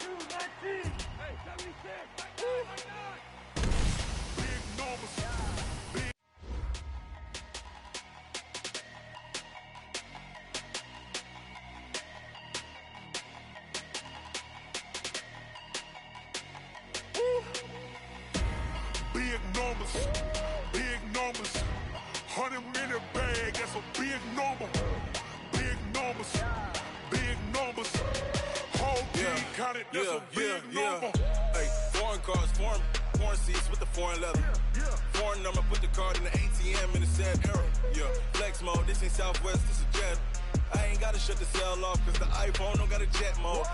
219. Hey, 76. Big numbers. Big. Big numbers. Big numbers. 100 in the bag. That's a big number. Big numbers. Big numbers. Whole team counted. That's a big number. Hey, foreign cars, foreign seats with the foreign leather. Foreign number, put the card in the ATM in the sad era. Yeah, flex mode, this ain't Southwest, this is jet. I ain't gotta shut the cell off, cause the iPhone don't got a jet mode.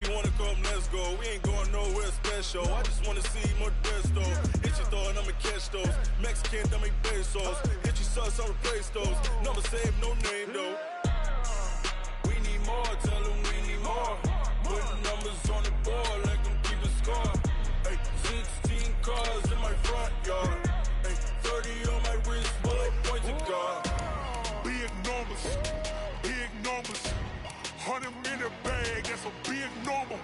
You wanna come, let's go. We ain't going nowhere special. I just wanna see more Modesto. Hit your thought, I'ma catch those. Mexican, dummy pesos. Hit your sauce, I'll replace those. Number save, no name though. We need more, tell them we need more. Putting numbers on the board, like them keep a score. Hey, 16 cars in my front yard. Hey, 30 on my wrist, bullet point to God. Big numbers, big numbers. 100 in the bag, that's a big number.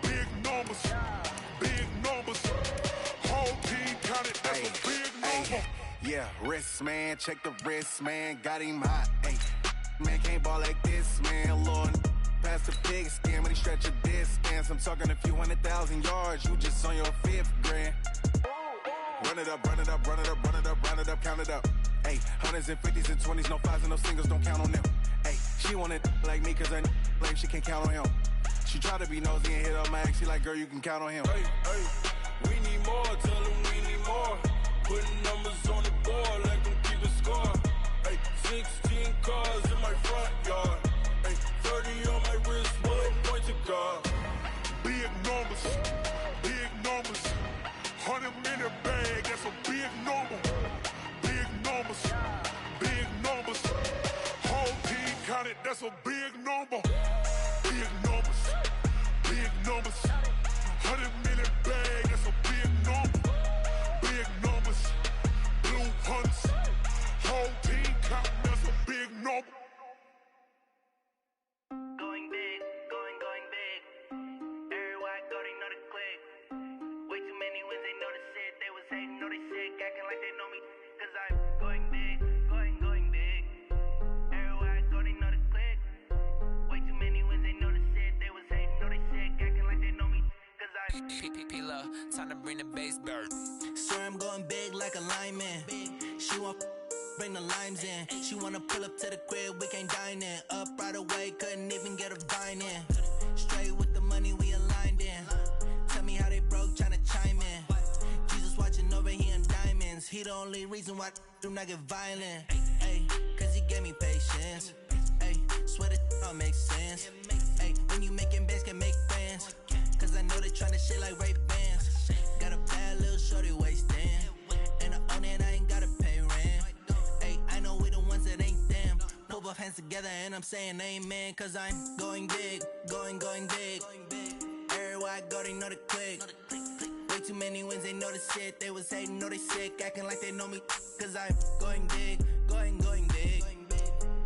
Big numbers, big numbers. Whole team counted, that's a big number. Yeah, wrist man, check the wrist man, got him hot. Ay, man can't ball like this, man. Lord, past the pig skin when he stretch a distance. I'm talking a few 100,000 yards, you just on your 5th grand. Run it up, run it up, run it up, run it up, run it up, count it up. Ay, hundreds and 50s and 20s, no 5s and no singles, don't count on them. Ay, she want it like me, cause I like she can't count on him. She try to be nosy and hit up my ex, she like, girl, you can count on him. Hey, hey, we need more, tell them we need more. Putting numbers on the board, like them keep a score. Hey, 16 cars in my front yard. Hey, 30 on my wrist, bullet point to God. Big numbers, big numbers. 100 in the bag, that's a big number. Big numbers, big numbers. Whole team counted, that's a big number. Big numbers, big numbers. 100 in the bag, that's a big number. Big numbers, blue hunts. Whole team counting, that's a big number. Going big, going big. Everywhere I go, they know the click. Way too many wins, they know the shit. They was hating, know they sick, acting like they know me. Cause I'm going big, going big. Everywhere I go, they know the click. Way too many wins, they know the shit. They was hating, know they sick, acting like they know me. Cause I'm P-P-P-Love, time to bring the bass bird. Swear I'm going big like a lineman. She want bring the limes in. She wanna pull up to the crib, we can't dine in. Up right away, couldn't even get a vine in. Straight with the money, we aligned in. Tell me how they broke, tryna chime in. Jesus watching over here in diamonds. He the only reason why I do not get violent. Ay, cause he gave me patience. Ay, swear that all makes sense. Ay, when you making bands, can make friends. Cause I know they tryna shit like Ray-Bans. Got a bad little shorty wasting. And I own it, I ain't gotta pay rent. Ay, I know we the ones that ain't them. Pull both hands together and I'm saying amen. Cause I'm going big, going big. Everywhere I go, they know the click. Way too many wins, they know the shit. They was hating, know they sick, acting like they know me. Cause I'm going big, going big.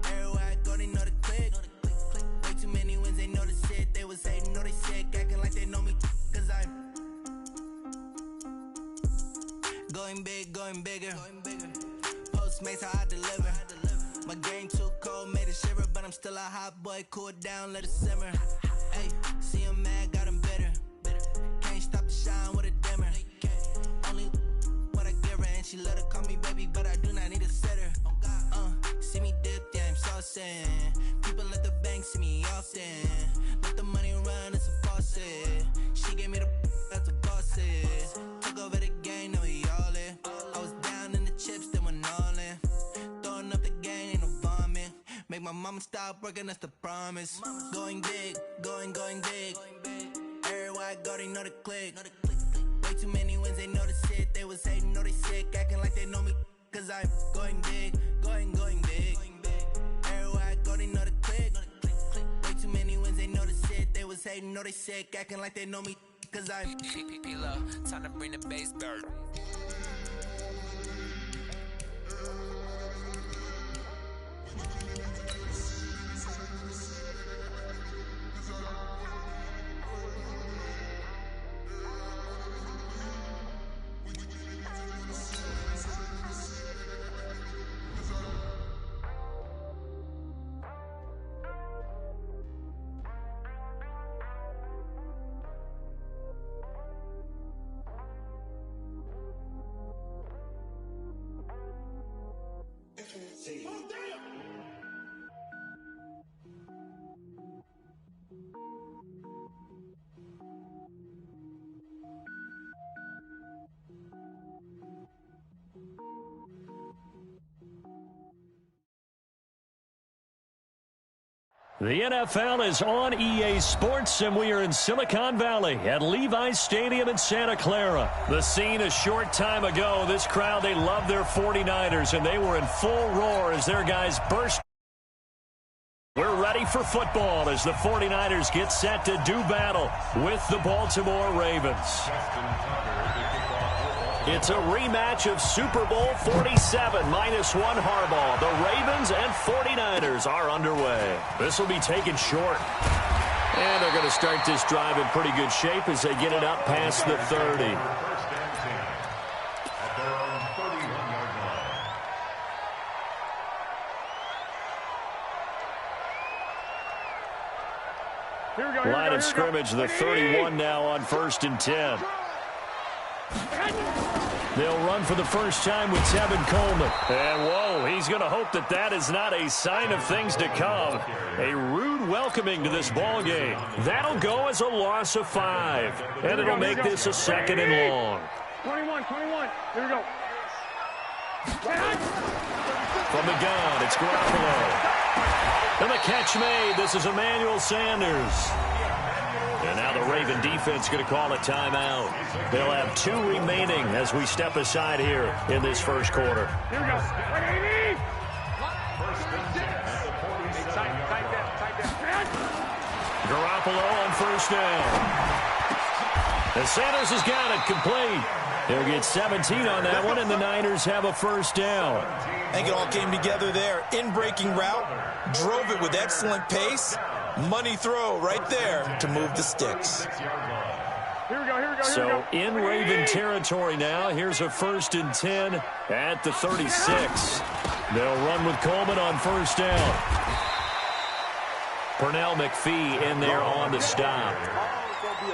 Everywhere I go, they know the click. Way too many wins, they know the shit. They was hating, know they sick, acting like they know me. Cause I'm going big, going bigger. Postmates, how I deliver. My game too cold, made it shiver. But I'm still a hot boy, cool it down, let it simmer. Hey, see him mad, got him bitter. Can't stop the shine with a dimmer. Only what I give her, and she let her call me baby, but I do not need a sitter. See me dip, yeah, I'm saucing. People at the bank see me often. Let the money run, it's a faucet. She gave me the that's a boss is. Took over the game, now we all in. I was down in the chips, then went all in. Throwing up the game, ain't no vomit. Make my mama stop working, that's the promise. Going big, going big. Everywhere I go, they know the click. Way too many wins, they know the shit. They was hating, know they sick, acting like they know me. Cause I'm going big, going big. Everywhere I go, they know the click. Way too many wins, they know the shit. They was hating, know they sick, acting like they know me. Cause I'm P-P-P-Love, time to bring the bass bird. The NFL is on EA Sports, and we are in Silicon Valley at Levi's Stadium in Santa Clara. The scene a short time ago, this crowd, they love their 49ers, and they were in full roar as their guys burst. We're ready for football as the 49ers get set to do battle with the Baltimore Ravens. It's a rematch of Super Bowl 47 -1 Harbaugh. The Ravens and 49ers are underway. This will be taken short. And they're going to start this drive in pretty good shape as they get it up past the 30. Line of scrimmage, the 31 now on 1st and 10. They'll run for the first time with Tevin Coleman. And, whoa, he's going to hope that that is not a sign of things to come. A rude welcoming to this ball game. That'll go as a loss of 5. And it'll make this a 2nd and long. 21. Here we go. From the gun, it's Garoppolo. And the catch made. This is Emmanuel Sanders. And now the Raven defense going to call a timeout. They'll have 2 remaining as we step aside here in this first quarter. Here we go. Garoppolo on 1st down. And Sanders has got it complete. He'll get 17 on that one, and the Niners have a 1st down. I think it all came together there. In-breaking route, drove it with excellent pace. Money throw right there to move the sticks. Here we go. So in Raven territory now. Here's a 1st and 10 at the 36. They'll run with Coleman on 1st down. Pernell McPhee in there on the stop.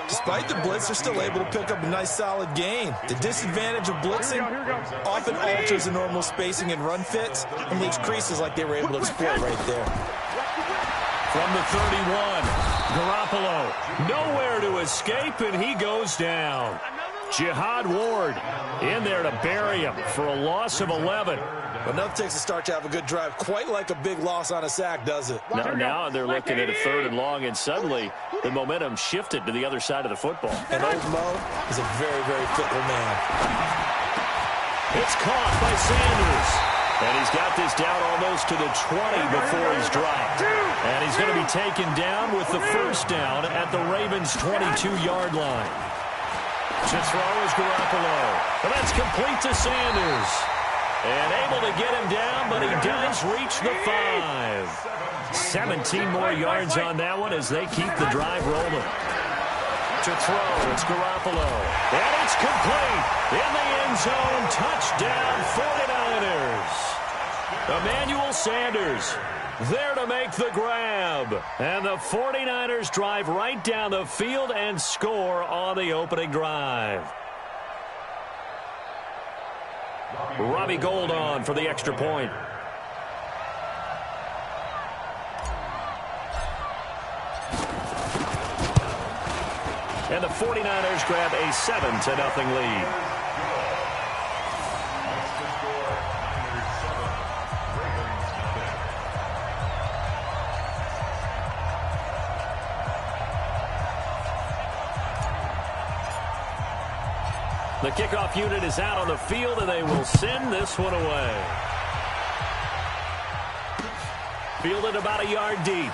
Despite the blitz, they're still able to pick up a nice solid gain. The disadvantage of blitzing often alters the normal spacing and run fits and leaves creases like they were able to exploit right there. From the 31, Garoppolo nowhere to escape, and he goes down. Jihad Ward in there to bury him for a loss of 11. Enough takes a start to have a good drive, quite like a big loss on a sack, does it? Now they're looking at a 3rd and long, and suddenly the momentum shifted to the other side of the football. And old Mo is a very, very fickle man. It's caught by Sanders. And he's got this down almost to the 20 before he's dropped. And he's going to be taken down with the 1st down at the Ravens' 22-yard line. To throw is Garoppolo. And that's complete to Sanders. And able to get him down, but he does reach the 5. 17 more yards on that one as they keep the drive rolling. To throw, it's Garoppolo. And it's complete. In the end zone, touchdown 49ers. Emmanuel Sanders there to make the grab. And the 49ers drive right down the field and score on the opening drive. Robbie Gould on for the extra point. And the 49ers grab a 7-0 lead. The kickoff unit is out on the field, and they will send this one away. Fielded about a yard deep.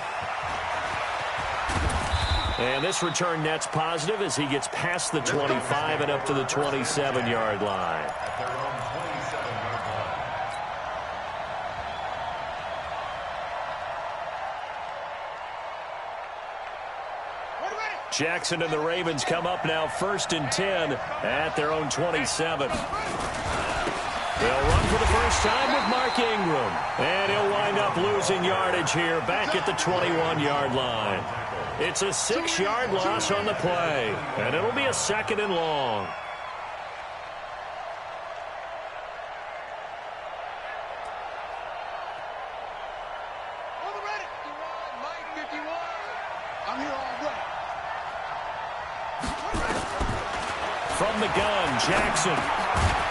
And this return net's positive as he gets past the 25 and up to the 27-yard line. Jackson and the Ravens come up now 1st and 10 at their own 27. They'll run for the first time with Mark Ingram. And he'll wind up losing yardage here back at the 21-yard line. It's a 6-yard loss on the play. And it'll be a 2nd and long. From the gun, Jackson.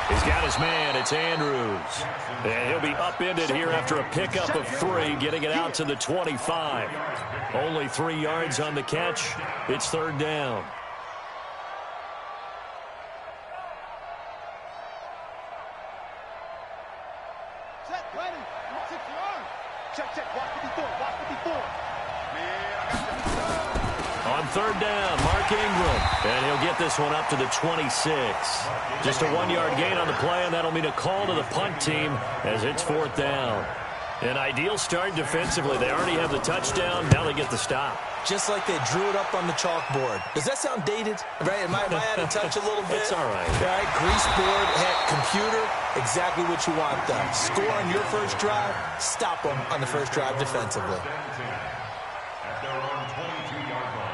He's got his man. It's Andrews. And he'll be upended here after a pickup of 3, getting it out to the 25. Only 3 yards on the catch. It's 3rd down. Set, ready. 6 yards. Check. Watch the before. On 3rd down, Mark Ingram. And he'll get this one up to the 26. Just a 1-yard gain on the play, and that'll mean a call to the punt team as it's 4th down. An ideal start defensively. They already have the touchdown. Now they get the stop. Just like they drew it up on the chalkboard. Does that sound dated? Right? Am I out of touch a little bit? It's all right. All right, grease board, computer, exactly what you want done. Score on your first drive, stop them on the first drive defensively. At their own 22-yard line.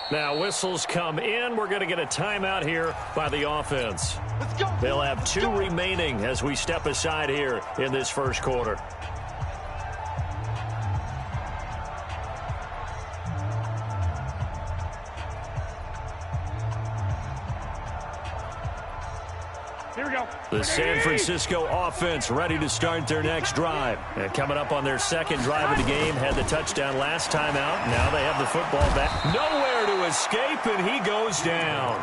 Now whistles come in. We're going to get a timeout here by the offense. They'll have 2 remaining as we step aside here in this first quarter. Here we go. The San Francisco offense ready to start their next drive. And coming up on their second drive of the game, had the touchdown last time out. Now they have the football back. Nowhere to escape, and he goes down.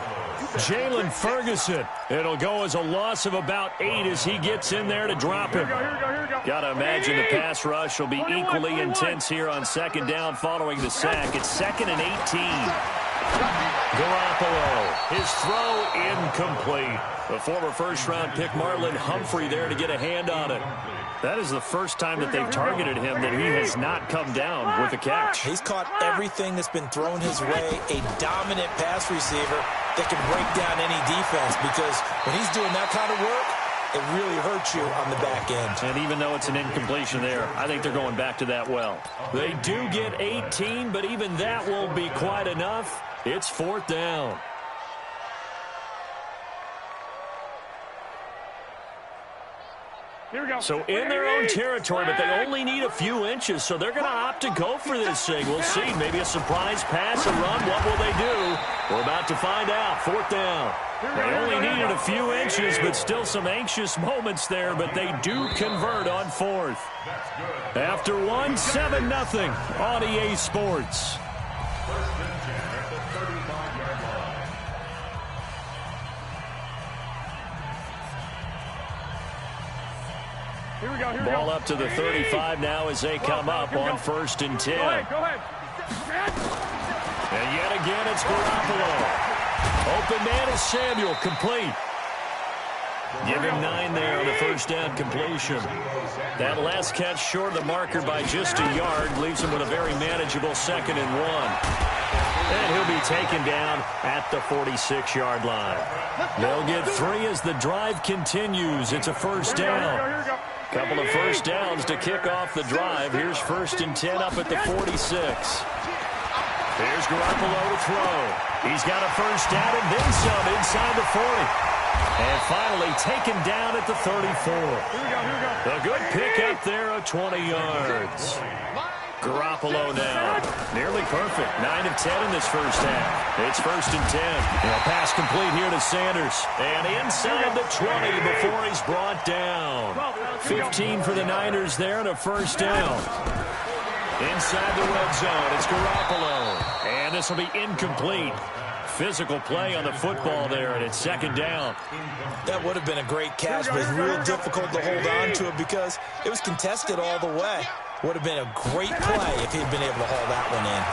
Jalen Ferguson. It'll go as a loss of about 8 as he gets in there to drop him. Here we go. Got to imagine the pass rush will be equally intense here on 2nd down following the sack. It's 2nd and 18. Garoppolo, his throw incomplete. The former first-round pick Marlon Humphrey there to get a hand on it. That is the first time that they've targeted him that he has not come down with a catch. He's caught everything that's been thrown his way. A dominant pass receiver that can break down any defense, because when he's doing that kind of work, it really hurts you on the back end. And even though it's an incompletion there, I think they're going back to that well. They do get 18, but even that won't be quite enough. It's 4th down. Here we go. So in their own territory, but they only need a few inches, so they're going to opt to go for this thing. We'll see. Maybe a surprise pass, a run. What will they do? We're about to find out. 4th down. They only needed a few inches, but still some anxious moments there, but they do convert on 4th. After 1, 7-0 on EA Sports. Here we go. Ball up to the 35 now as they come up on 1st and 10. Go ahead. And yet again, it's Garoppolo. Open man is Samuel, complete. Give him 9 there on the first down completion. That last catch short of the marker by just a yard leaves him with a very manageable 2nd and 1. And he'll be taken down at the 46-yard line. They'll get 3 as the drive continues. It's a first down. Couple of first downs to kick off the drive. Here's 1st and 10 up at the 46. Here's Garoppolo to throw. He's got a first down and then some inside the 40. And finally taken down at the 34. A good pickup there of 20 yards. Garoppolo now. Nearly perfect. 9 of 10 in this first half. It's 1st and 10. And a pass complete here to Sanders. And inside the 20 before he's brought down. 15 for the Niners there and a first down. Inside the red zone, it's Garoppolo. And this will be incomplete. Physical play on the football there, and it's 2nd down. That would have been a great catch, but it's real difficult to hold on to it because it was contested all the way. Would have been a great play if he'd been able to haul that one in.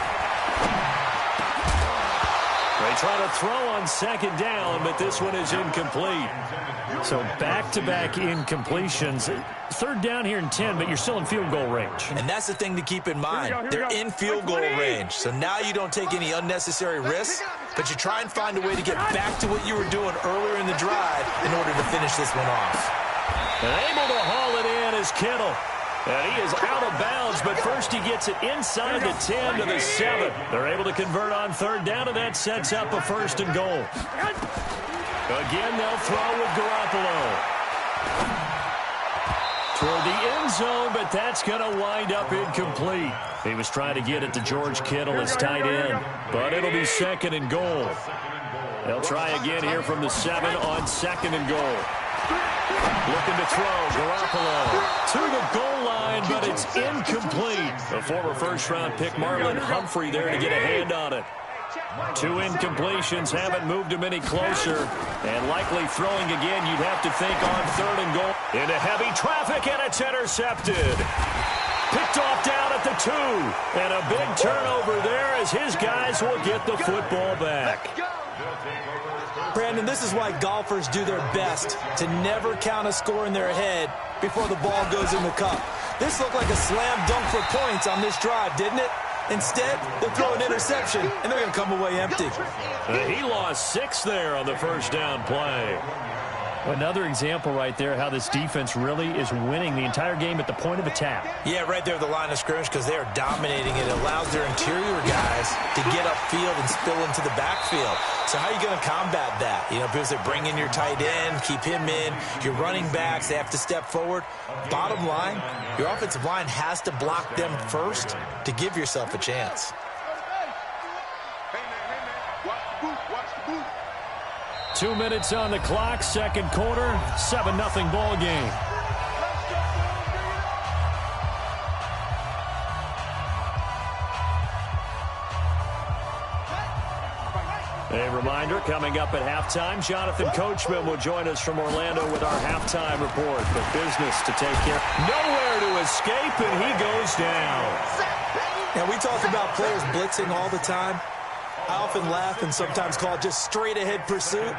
They try to throw on 2nd down, but this one is incomplete. So back-to-back incompletions. 3rd down here in 10, but you're still in field goal range. And that's the thing to keep in mind. They're in field goal range. So now you don't take any unnecessary risks, but you try and find a way to get back to what you were doing earlier in the drive in order to finish this one off. And able to haul it in is Kittle. And he is out of bounds, but first he gets it inside the 10 to the 7. They're able to convert on 3rd down, and that sets up a 1st and goal. Again, they'll throw with Garoppolo. toward the end zone, but that's going to wind up incomplete. He was trying to get it to George Kittle as tight end, but it'll be 2nd and goal. They'll try again here from the 7 on 2nd and goal. Looking to throw, Garoppolo to the goal line, but it's incomplete. The former first-round pick Marlon Humphrey there to get a hand on it. 2 incompletions haven't moved him any closer, and likely throwing again, you'd have to think on 3rd and goal. Into heavy traffic, and it's intercepted. Picked off down at the 2, and a big turnover there as his guys will get the football back. Brandon, this is why golfers do their best to never count a score in their head before the ball goes in the cup. This looked like a slam dunk for points on this drive, didn't it? Instead, they'll throw an interception, and they're going to come away empty. He lost 6 there on the first down play. Another example right there how this defense really is winning the entire game at the point of attack. Yeah, right there at the line of scrimmage because they are dominating it. It allows their interior guys to get upfield and spill into the backfield. So how are you going to combat that? You know, because they bring in your tight end, keep him in. Your running backs, they have to step forward. Bottom line, your offensive line has to block them first to give yourself a chance. Hey, man, watch the boot, watch the boot. 2 minutes on the clock, second quarter, 7-0 ball game. A reminder, coming up at halftime, Jonathan Coachman will join us from Orlando with our halftime report. But business to take care. Nowhere to escape, and he goes down. Now, we talk about players blitzing all the time. I often laugh and sometimes call it just straight-ahead pursuit.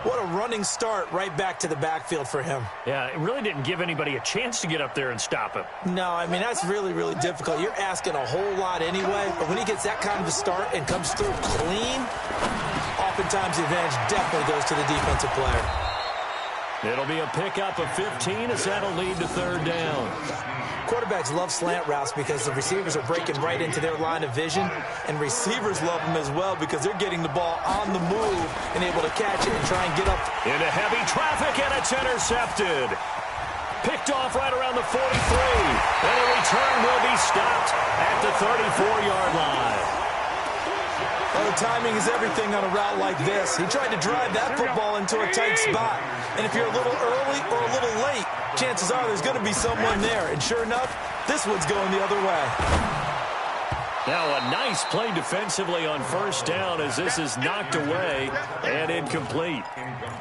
What a running start right back to the backfield for him. Yeah, it really didn't give anybody a chance to get up there and stop him. No, I mean, that's really, really difficult. You're asking a whole lot anyway, but when he gets that kind of a start and comes through clean, oftentimes the advantage definitely goes to the defensive player. It'll be a pickup of 15 as that'll lead to 3rd down. Quarterbacks love slant routes because the receivers are breaking right into their line of vision, and receivers love them as well because they're getting the ball on the move and able to catch it and try and get up. Into heavy traffic, and it's intercepted. Picked off right around the 43, and a return will be stopped at the 34-yard line. Oh, timing is everything on a route like this. He tried to drive that football into a tight spot. And if you're a little early or a little late, chances are there's going to be someone there. And sure enough, this one's going the other way. Now a nice play defensively on first down as this is knocked away and incomplete.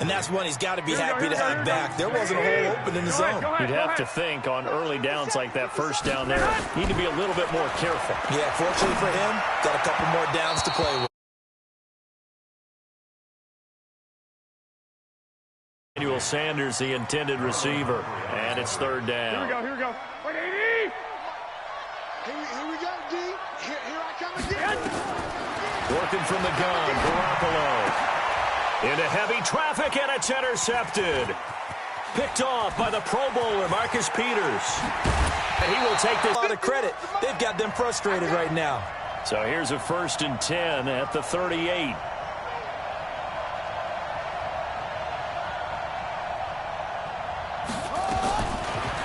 And that's one he's got to be happy to have back. There wasn't a hole open in the zone. You'd have to think on early downs like that first down there, need to be a little bit more careful. Yeah, fortunately for him, got a couple more downs to play with. Emmanuel Sanders, the intended receiver, and it's 3rd down. Here we go. Wait, AD! Here we go, D. Here I come again. Working from the gun, Garoppolo. Into heavy traffic, and it's intercepted. Picked off by the Pro Bowler, Marcus Peters. And he will take this. A lot of credit. They've got them frustrated right now. So here's a 1st and 10 at the 38.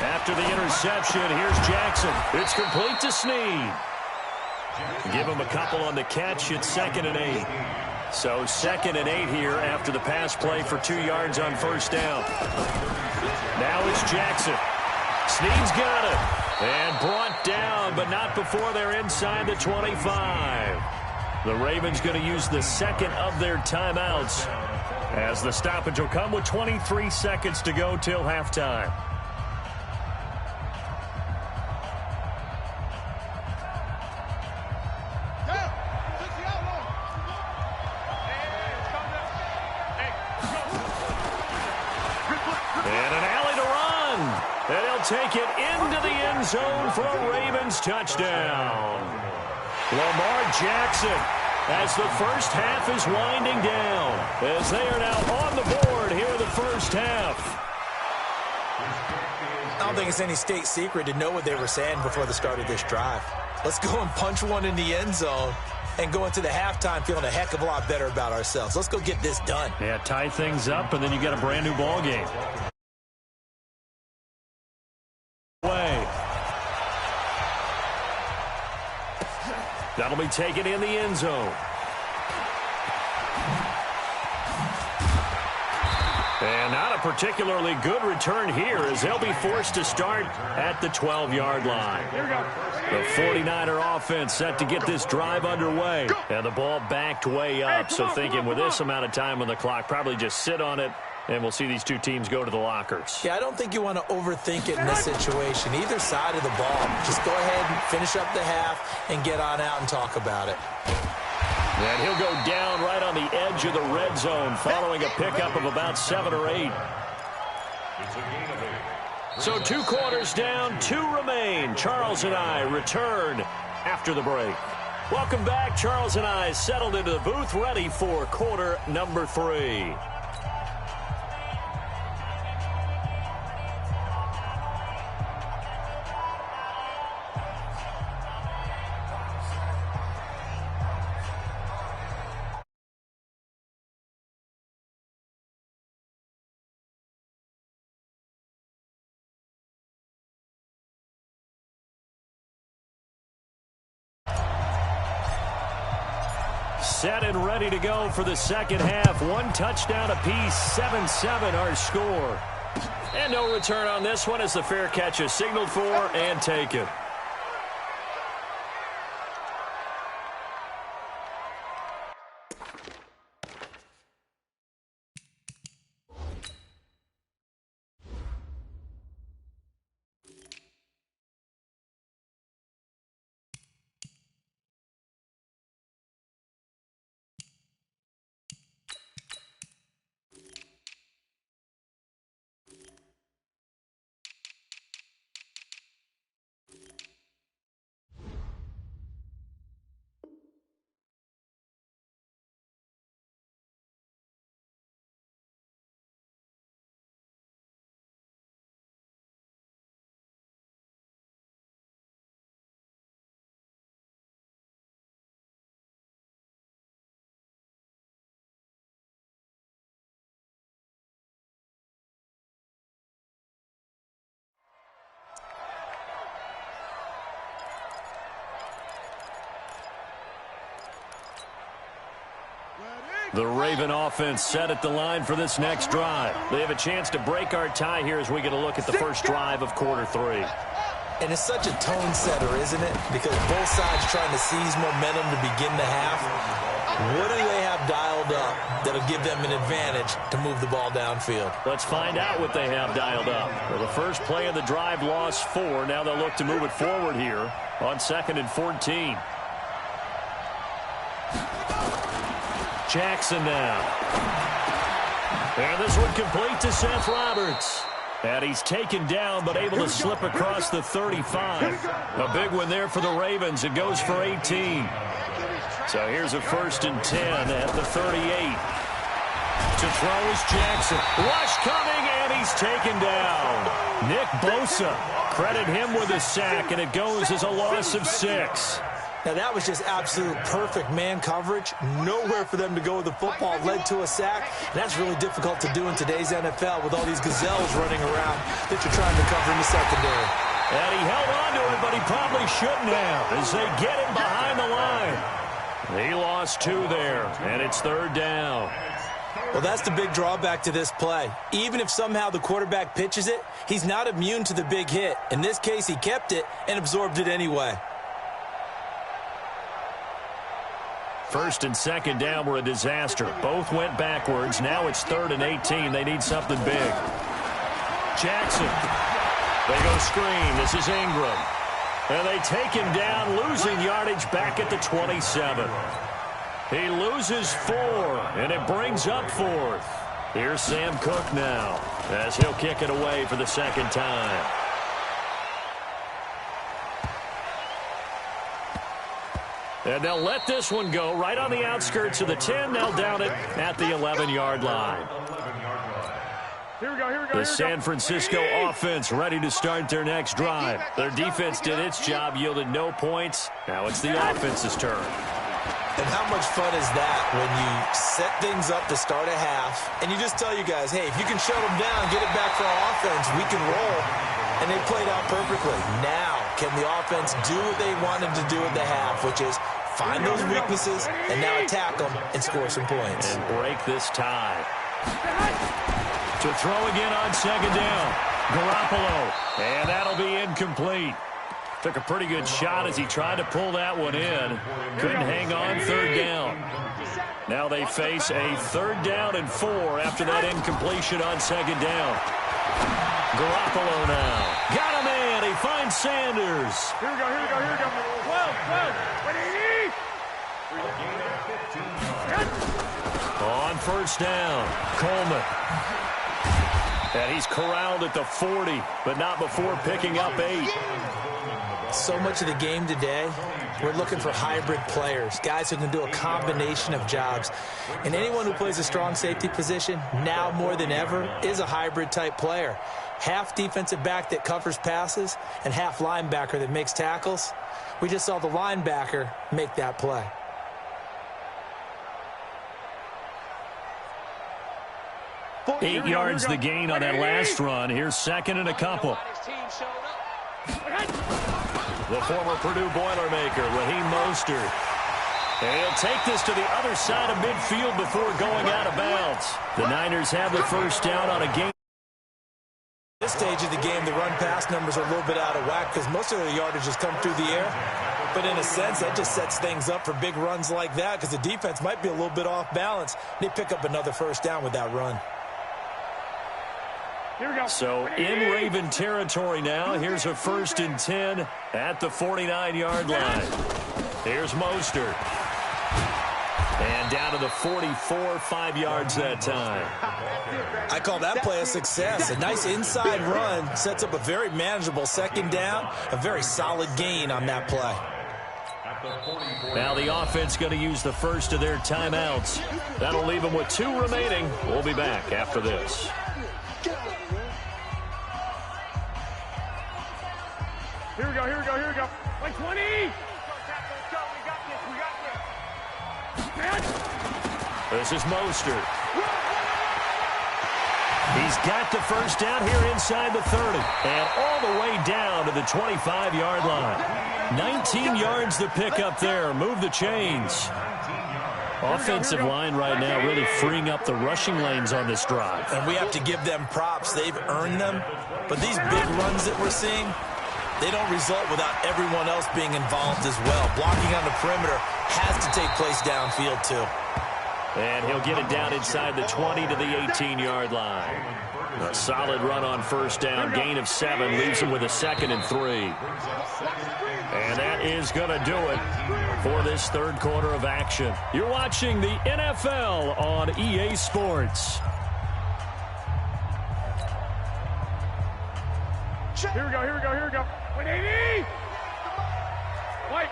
After the interception, here's Jackson. It's complete to Snead. Give him a couple on the catch. It's 2nd and 8. So 2nd and 8 here after the pass play for 2 yards on first down. Now it's Jackson. Snead's got it. And brought down, but not before they're inside the 25. The Ravens going to use the 2nd of their timeouts as the stoppage will come with 23 seconds to go till halftime. Take it into the end zone for a Ravens touchdown. Lamar Jackson as the first half is winding down as they are now on the board here in the first half. I don't think it's any state secret to know what they were saying before the start of this drive. Let's go and punch one in the end zone and go into the halftime feeling a heck of a lot better about ourselves. Let's go get this done. Yeah, tie things up, and then you got a brand new ball game. That'll be taken in the end zone. And not a particularly good return here as they'll be forced to start at the 12-yard line. The 49er offense set to get this drive underway. And the ball backed way up, so thinking with this amount of time on the clock, probably just sit on it, and we'll see these two teams go to the lockers. Yeah, I don't think you want to overthink it in this situation. Either side of the ball. Just go ahead and finish up the half and get on out and talk about it. And he'll go down right on the edge of the red zone following a pickup of about 7 or 8. So 2 quarters down, 2 remain. Charles and I return after the break. Welcome back. Charles and I settled into the booth ready for quarter number 3. Set and ready to go for the second half. 1 touchdown apiece, 7-7 our score. And no return on this one as the fair catch is signaled for and taken. The Raven offense set at the line for this next drive. They have a chance to break our tie here as we get a look at the first drive of quarter 3. And it's such a tone setter, isn't it? Because both sides trying to seize momentum to begin the half. What do they have dialed up that'll give them an advantage to move the ball downfield? Let's find out what they have dialed up. Well, the first play of the drive lost 4. Now they'll look to move it forward here on 2nd and 14. Jackson now. And this one complete to Seth Roberts. And he's taken down but able to slip across the 35. A big one there for the Ravens. It goes for 18. So here's a 1st and 10 at the 38. To throw is Jackson. Rush coming, and he's taken down. Nick Bosa, credit him with a sack, and it goes as a loss of 6. Now, that was just absolute perfect man coverage. Nowhere for them to go with the football. Led to a sack. And that's really difficult to do in today's NFL with all these gazelles running around that you're trying to cover in the secondary. And he held on to it, but he probably shouldn't have as they get him behind the line. He lost 2 there, and it's 3rd down. Well, that's the big drawback to this play. Even if somehow the quarterback pitches it, he's not immune to the big hit. In this case, he kept it and absorbed it anyway. 1st and 2nd down were a disaster. Both went backwards. Now it's 3rd and 18. They need something big. Jackson. They go screen. This is Ingram. And they take him down, losing yardage back at the 27. He loses 4, and it brings up 4th. Here's Sam Cook now as he'll kick it away for the 2nd time. And they'll let this one go right on the outskirts of the 10. They'll down it at the 11-yard line. The San Francisco offense ready to start their next drive. Their defense did its job, yielded no points. Now it's the offense's turn. And how much fun is that when you set things up to start a half, and you just tell you guys, hey, if you can shut them down, get it back for our offense, we can roll. And they played out perfectly. Now, can the offense do what they wanted to do at the half, which is find those weaknesses, and now attack them and score some points. And break this tie. To throw again on second down. Garoppolo. And that'll be incomplete. Took a pretty good shot as he tried to pull that one in. Couldn't hang on third down. Now they face a 3rd down and 4 after that incompletion on second down. Garoppolo now. Got him in. He finds Sanders. Here we go, here we go, here we go. 12. On first down, Coleman. And he's corralled at the 40, but not before picking up 8. So much of the game today, we're looking for hybrid players, guys who can do a combination of jobs. And anyone who plays a strong safety position, now more than ever, is a hybrid type player. Half defensive back that covers passes and half linebacker that makes tackles. We just saw the linebacker make that play. Eight yards the gain on that last run. Here's 2nd and a couple. The former Purdue Boilermaker, Raheem Mostert. And he'll take this to the other side of midfield before going out of bounds. The Niners have the first down on a game. At this stage of the game, the run-pass numbers are a little bit out of whack because most of the yardage has come through the air. But in a sense, that just sets things up for big runs like that because the defense might be a little bit off balance. They pick up another first down with that run. Here we go. So in Raven territory now. Here's a 1st and 10 at the 49-yard line. Here's Mostert. And down to the 44, 5 yards that time. I call that play a success. A nice inside run sets up a very manageable 2nd down. A very solid gain on that play. Now the offense going to use the first of their timeouts. That'll leave them with 2 remaining. We'll be back after this. Here we go, here we go, here we go. Like 20. This is Mostert. He's got the first down here inside the 30. And all the way down to the 25-yard line. 19 yards to pick up there. Move the chains. Offensive line right now really freeing up the rushing lanes on this drive. And we have to give them props. They've earned them. But these big runs that we're seeing, they don't result without everyone else being involved as well. Blocking on the perimeter has to take place downfield too. And he'll get it down inside the 20 to the 18-yard line. A solid run on first down. Gain of 7 leaves him with a 2nd and 3. And that is going to do it for this 3rd quarter of action. You're watching the NFL on EA Sports. Here we go, here we go, here we go. 180. White.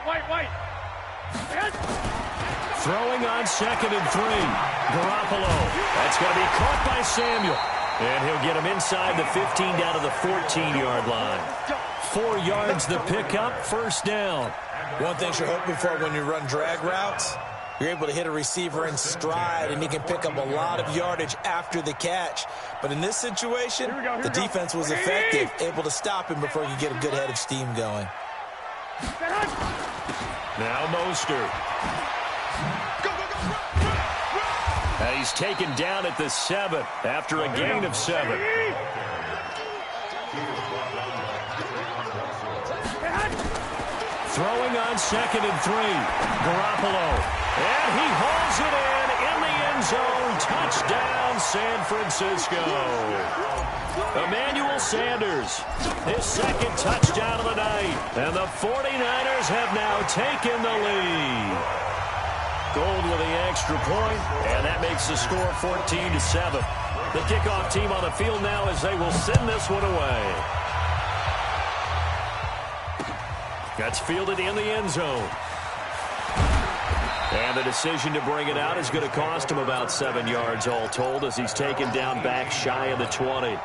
Throwing on 2nd and 3. Garoppolo. That's going to be caught by Samuel. And he'll get him inside the 15 down to the 14-yard line. 4 yards the pickup, first down. One thing you're hoping for when you run drag routes, you're able to hit a receiver in stride, and he can pick up a lot of yardage after the catch. But in this situation, the defense was effective, able to stop him before he could get a good head of steam going. Now Mostert. And he's taken down at the 7 after a gain of 7. Throwing on 2nd and 3. Garoppolo. And he hauls it in the end zone. Touchdown, San Francisco. Emmanuel Sanders, his 2nd touchdown of the night. And the 49ers have now taken the lead. Gold with the extra point, and that makes the score 14-7. The kickoff team on the field now as they will send this one away. That's fielded in the end zone. And the decision to bring it out is going to cost him about 7 yards all told as he's taken down back shy of the 20.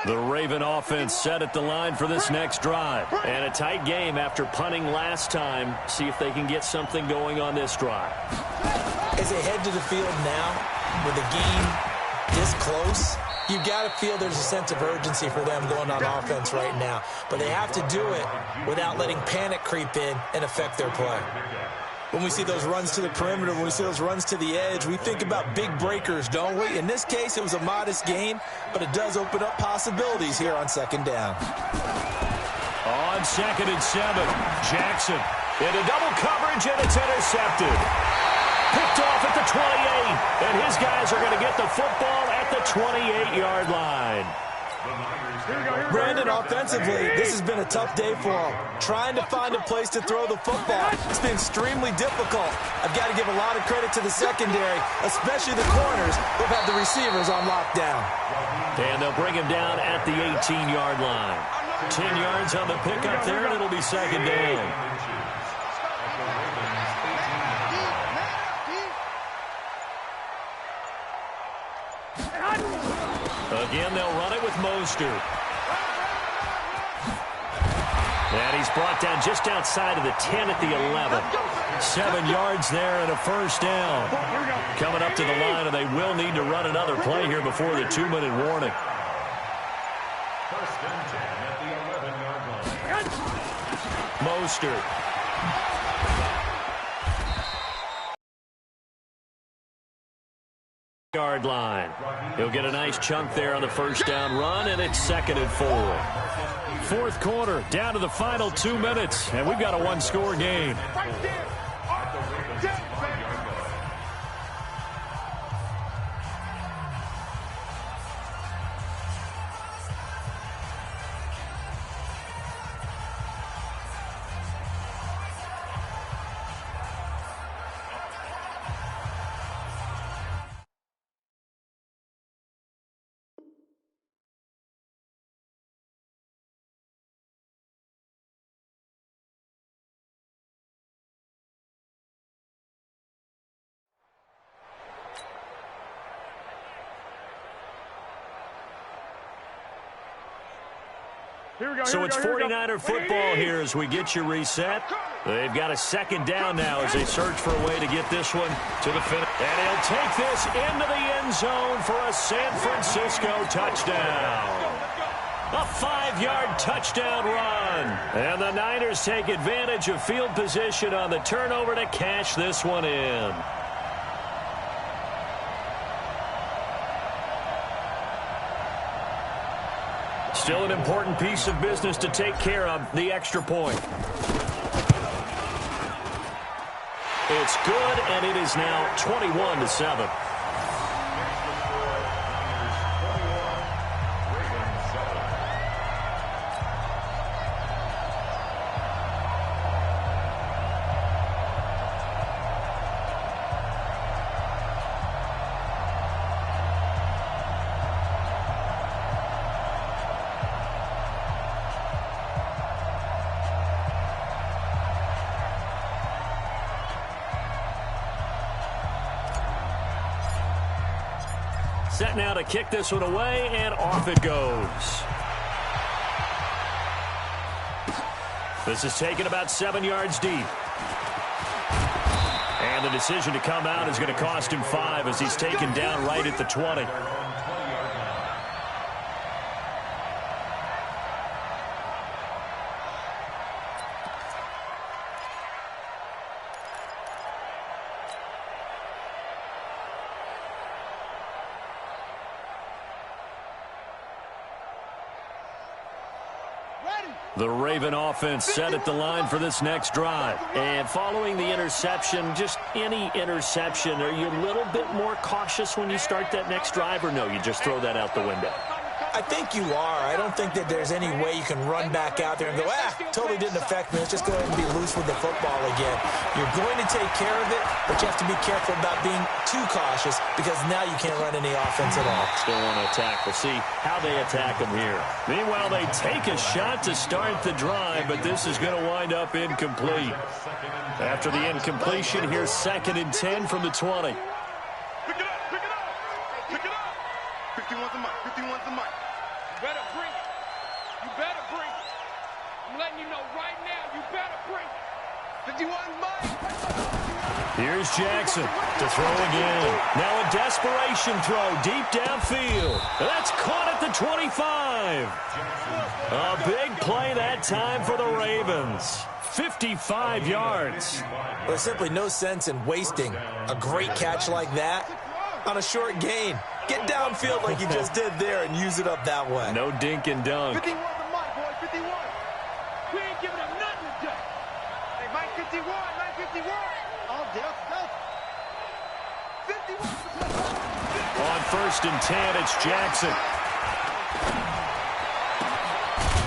The Raven offense set at the line for this next drive. And a tight game after punting last time. See if they can get something going on this drive. as they head to the field now, with the game this close, you've got to feel there's a sense of urgency for them going on offense right now. But they have to do it without letting panic creep in and affect their play. When we see those runs to the perimeter, when we see those runs to the edge, we think about big breakers, don't we? In this case, it was a modest gain, but it does open up possibilities here on second down. On 2nd and 7, Jackson into double coverage, and it's intercepted. Picked off at the 28, and his guys are going to get the football at the 28-yard line. Brandon, offensively, this has been a tough day for him. Trying to find a place to throw the football. It's been extremely difficult. I've got to give a lot of credit to the secondary, especially the corners who've had the receivers on lockdown. And they'll bring him down at the 18-yard line. 10 yards on the pickup there, and it'll be second down. Again, they'll run it with Mostert. And he's brought down just outside of the 10 at the 11. 7 yards there and a first down. Coming up to the line, and they will need to run another play here before the 2-minute warning. First and 10 at the 11-yard line. Mostert. Yard line. He'll get a nice chunk there on the first down run, and it's 2nd and 4. Fourth quarter, down to the final 2 minutes, and we've got a one-score game. So it's 49er football here as we get you reset. They've got a second down now as they search for a way to get this one to the finish. And he'll take this into the end zone for a San Francisco touchdown. A 5-yard touchdown run. And the Niners take advantage of field position on the turnover to cash this one in. Still an important piece of business to take care of, the extra point. It's good, and it is now 21-7. Set now to kick this one away, and off it goes. This is taken about 7 yards deep. And the decision to come out is going to cost him 5 as he's taken down right at the 20. The Raven offense set at the line for this next drive. And following the interception, just any interception, are you a little bit more cautious when you start that next drive, or no, you just throw that out the window? I think you are. I don't think that there's any way you can run back out there and go, totally didn't affect me. Let's just go ahead and be loose with the football again. You're going to take care of it, but you have to be careful about being too cautious because now you can't run any offense at all. Still want to attack. We'll see how they attack them here. Meanwhile, they take a shot to start the drive, but this is going to wind up incomplete. After the incompletion, here's 2nd and 10 from the 20. Pick it up, pick it up, pick it up. 51's the mic, 51's the mic. You better bring it. You better bring it. I'm letting you know right now, you better bring it. 51's mine. Here's Jackson to throw again. Now a desperation throw deep downfield. That's caught at the 25. A big play that time for the Ravens. 55 yards. There's simply no sense in wasting a great catch like that on a short gain. Get downfield like you just did there and use it up that way. No dink and dunk. 51 to Mike, boys, 51. We ain't giving him nothing today. Hey, Mike 51, Mike 51. All day, let's go. 51. On 1st and 10, it's Jackson.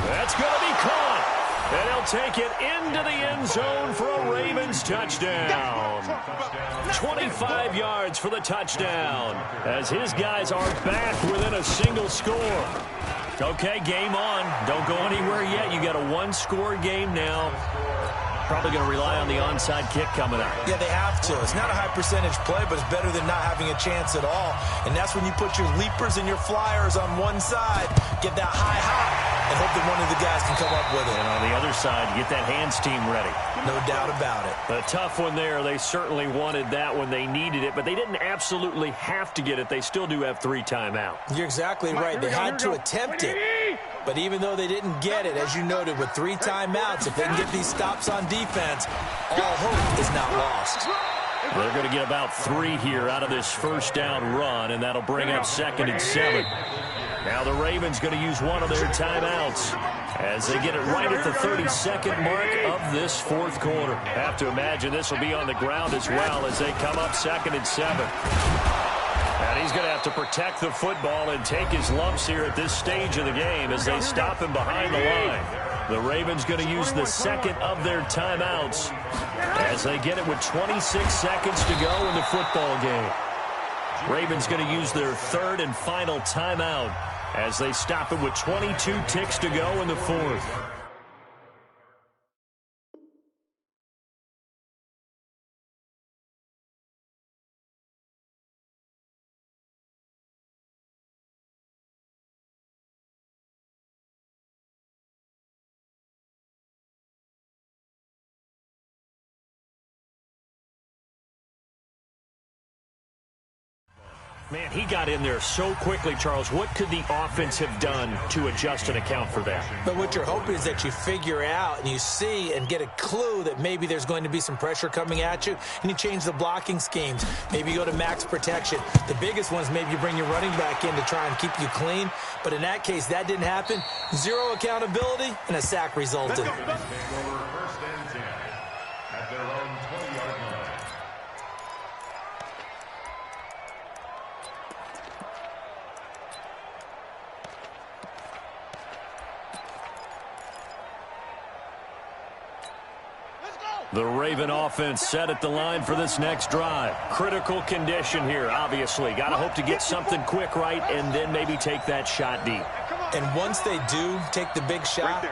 That's going to be caught. And he'll take it into the end zone for a Ravens touchdown. 25 yards for the touchdown as his guys are back within a single score. Okay, game on. Don't go anywhere yet. You got a one-score game now. Probably going to rely on the onside kick coming up. Yeah, they have to. It's not a high-percentage play, but it's better than not having a chance at all. And that's when you put your leapers and your flyers on one side, get that high hop, and hope that one of the guys can come up with it. And on the other side, get that hands team ready. No doubt about it. A tough one there. They certainly wanted that when they needed it, but they didn't absolutely have to get it. They still do have 3 timeouts. You're exactly right. They had to attempt it. But even though they didn't get it, as you noted, with 3 timeouts, if they can get these stops on defense, all hope is not lost. They're going to get about 3 here out of this first down run, and that'll bring up 2nd and 7. Now the Ravens going to use one of their timeouts as they get it right at the 32nd mark of this 4th quarter. Have to imagine this will be on the ground as well as they come up 2nd and 7. And he's going to have to protect the football and take his lumps here at this stage of the game as they stop him behind the line. The Ravens going to use the 2nd of their timeouts as they get it with 26 seconds to go in the football game. Ravens going to use their 3rd and final timeout as they stop it with 22 ticks to go in the 4th. Man, he got in there so quickly, Charles. What could the offense have done to adjust and account for that? But what you're hoping is that you figure out and you see and get a clue that maybe there's going to be some pressure coming at you, and you change the blocking schemes. Maybe you go to max protection. The biggest one is maybe you bring your running back in to try and keep you clean. But in that case, that didn't happen. 0 accountability, and a sack resulted. The Raven offense set at the line for this next drive. Critical condition here, obviously. Got to hope to get something quick right and then maybe take that shot deep. And once they do take the big shot,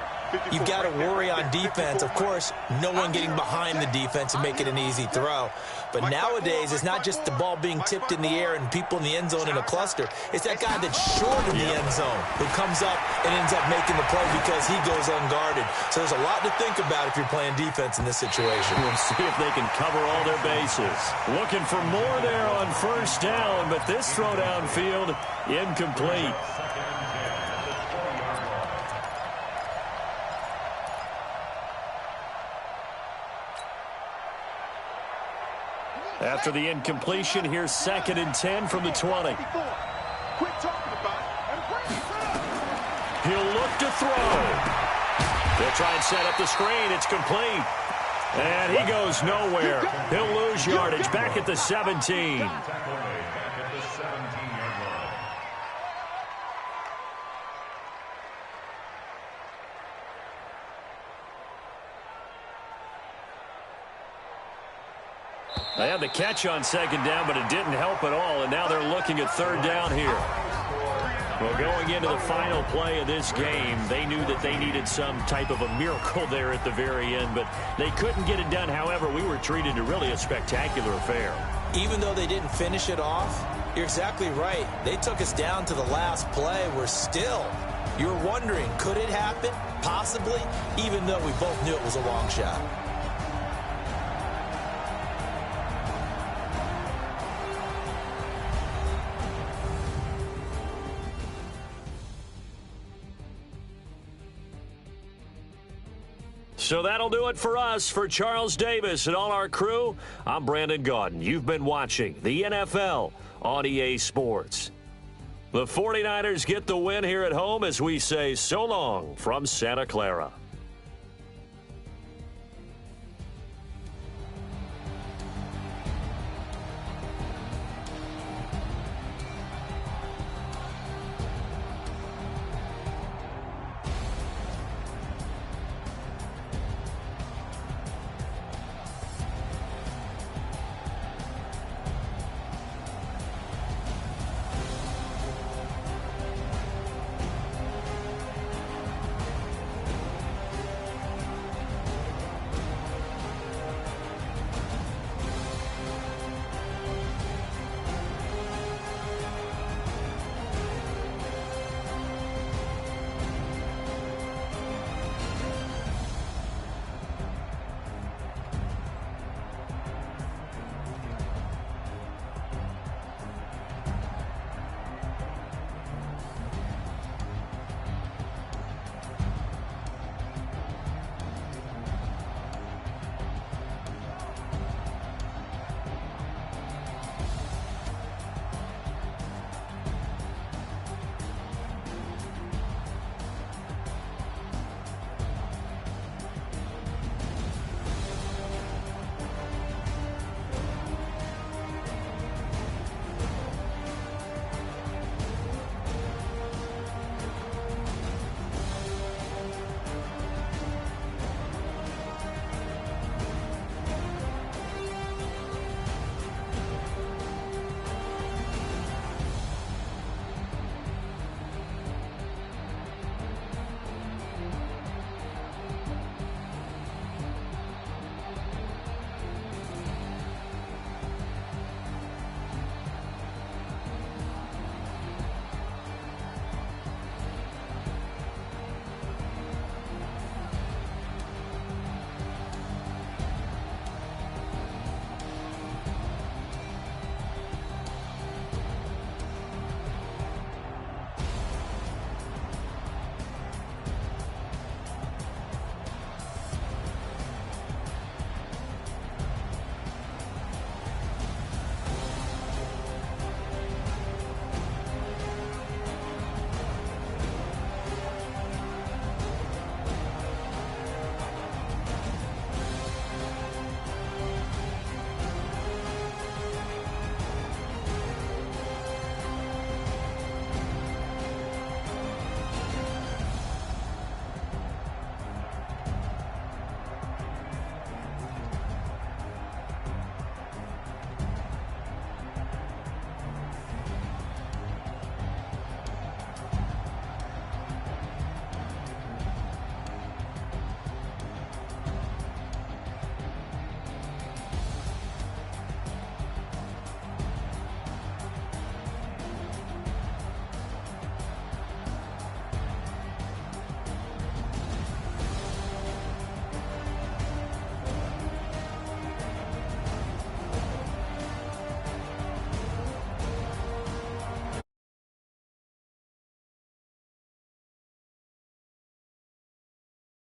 you've got to worry on defense. Of course, no one getting behind the defense and make it an easy throw. But nowadays, it's not just the ball being tipped in the air and people in the end zone in a cluster. It's that guy that's short in the end zone who comes up and ends up making the play because he goes unguarded. So there's a lot to think about if you're playing defense in this situation. We'll see if they can cover all their bases. Looking for more there on 1st down, but this throw downfield incomplete. After the incompletion, here's 2nd and 10 from the 20. He'll look to throw. They'll try and set up the screen. It's complete. And he goes nowhere. He'll lose yardage back at the 17. They had the catch on 2nd down, but it didn't help at all, and now they're looking at 3rd down here. Well, going into the final play of this game, they knew that they needed some type of a miracle there at the very end, but they couldn't get it done. However, we were treated to really a spectacular affair. Even though they didn't finish it off, you're exactly right. They took us down to the last play. We're still, you're wondering, could it happen? Possibly, even though we both knew it was a long shot. So that'll do it for us. For Charles Davis and all our crew, I'm Brandon Gaudin. You've been watching the NFL on EA Sports. The 49ers get the win here at home as we say so long from Santa Clara.